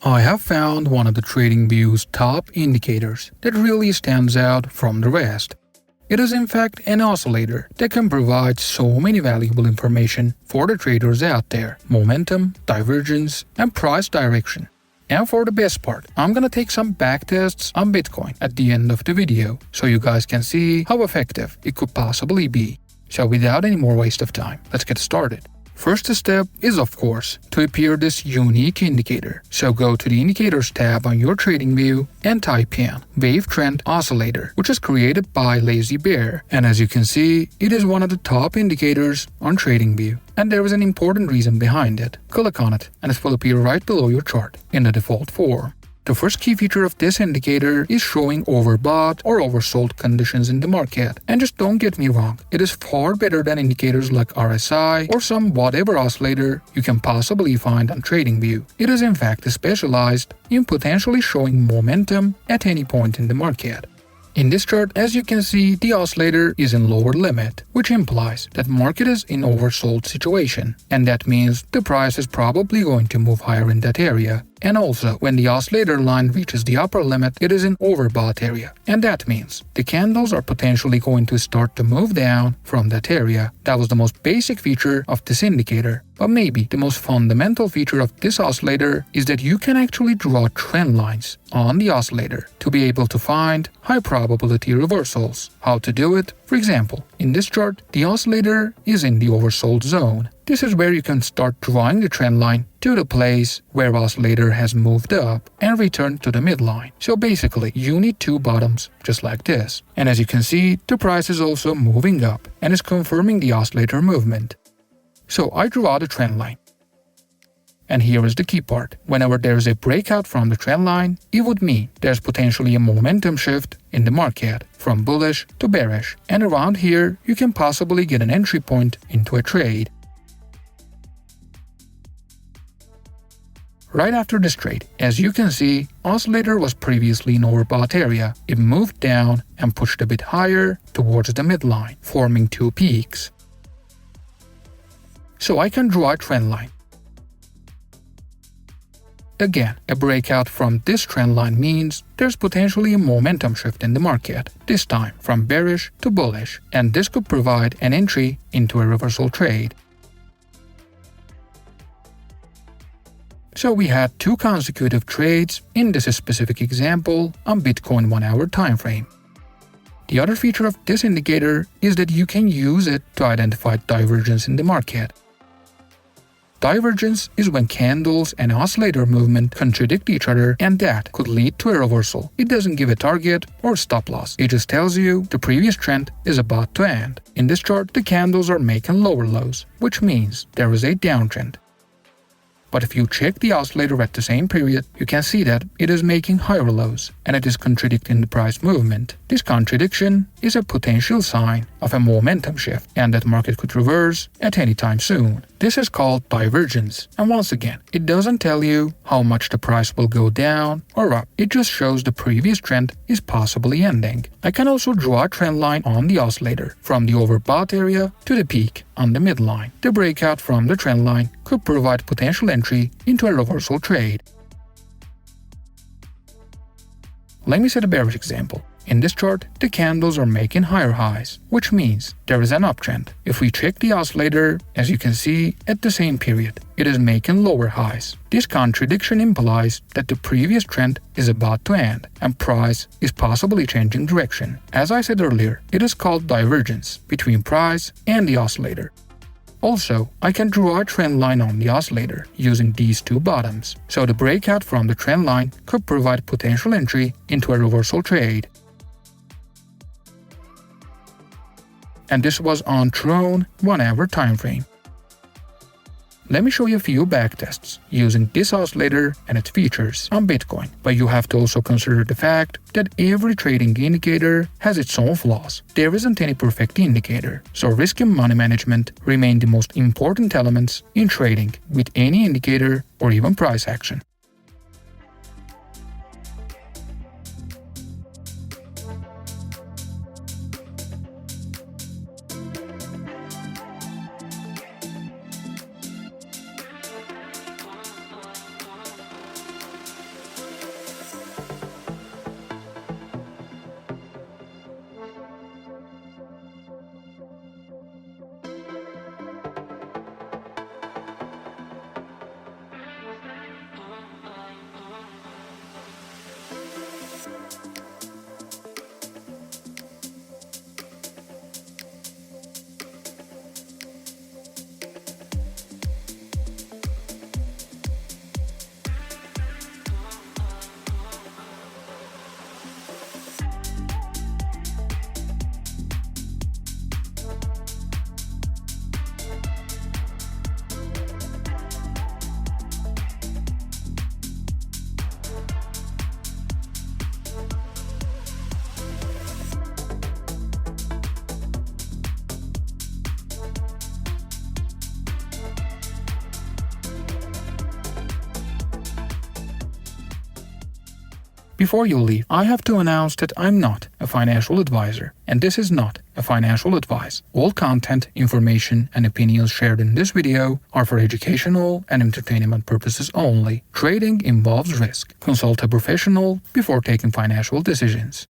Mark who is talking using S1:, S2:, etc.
S1: I have found one of the TradingView's top indicators that really stands out from the rest. It is in fact an oscillator that can provide so many valuable information for the traders out there: momentum, divergence, and price direction. And for the best part, I'm gonna take some backtests on Bitcoin at the end of the video, so you guys can see how effective it could possibly be. So without any more waste of time, let's get started. First step is of course to appear this unique indicator. So go to the Indicators tab on your TradingView and type in Wave Trend Oscillator, which is created by Lazy Bear. And as you can see, it is one of the top indicators on TradingView. And there is an important reason behind it. Click on it and it will appear right below your chart in the default form. The first key feature of this indicator is showing overbought or oversold conditions in the market. And just don't get me wrong, it is far better than indicators like RSI or some whatever oscillator you can possibly find on TradingView. It is in fact specialized in potentially showing momentum at any point in the market. In this chart, as you can see, the oscillator is in lower limit, which implies that market is in oversold situation, and that means the price is probably going to move higher in that area. And also, when the oscillator line reaches the upper limit, it is in overbought area, and that means the candles are potentially going to start to move down from that area. That was the most basic feature of this indicator. But maybe the most fundamental feature of this oscillator is that you can actually draw trend lines on the oscillator to be able to find high probability reversals. How to do it? For example, in this chart, the oscillator is in the oversold zone. This is where you can start drawing the trend line to the place where oscillator has moved up and returned to the midline. So basically, you need two bottoms just like this. And as you can see, the price is also moving up and is confirming the oscillator movement. So I draw the trend line. And here is the key part. Whenever there is a breakout from the trend line, it would mean there's potentially a momentum shift in the market from bullish to bearish. And around here, you can possibly get an entry point into a trade. Right after this trade, as you can see, oscillator was previously in overbought area. It moved down and pushed a bit higher towards the midline, forming two peaks. So I can draw a trend line. Again, a breakout from this trend line means there's potentially a momentum shift in the market, this time from bearish to bullish, and this could provide an entry into a reversal trade. So we had two consecutive trades in this specific example on Bitcoin 1 hour time frame. The other feature of this indicator is that you can use it to identify divergence in the market. Divergence is when candles and oscillator movement contradict each other, and that could lead to a reversal. It doesn't give a target or stop loss. It just tells you the previous trend is about to end. In this chart, the candles are making lower lows, which means there is a downtrend. But if you check the oscillator at the same period, you can see that it is making higher lows, and it is contradicting the price movement. This contradiction is a potential sign of a momentum shift, and that market could reverse at any time soon. This is called divergence, and once again, it doesn't tell you how much the price will go down or up. It just shows the previous trend is possibly ending. I can also draw a trend line on the oscillator from the overbought area to the peak on the midline. The breakout from the trend line could provide potential entry into a reversal trade. Let me set a bearish example. In this chart, the candles are making higher highs, which means there is an uptrend. If we check the oscillator, as you can see, at the same period, it is making lower highs. This contradiction implies that the previous trend is about to end, and price is possibly changing direction. As I said earlier, it is called divergence between price and the oscillator. Also, I can draw a trend line on the oscillator using these two bottoms, so the breakout from the trend line could provide potential entry into a reversal trade. And this was on Tron 1 hour time frame. Let me show you a few backtests using this oscillator and its features on Bitcoin, but you have to also consider the fact that every trading indicator has its own flaws. There isn't any perfect indicator, so risk and money management remain the most important elements in trading with any indicator or even price action. Before you leave, I have to announce that I'm not a financial advisor, and this is not a financial advice. All content, information, and opinions shared in this video are for educational and entertainment purposes only. Trading involves risk. Consult a professional before taking financial decisions.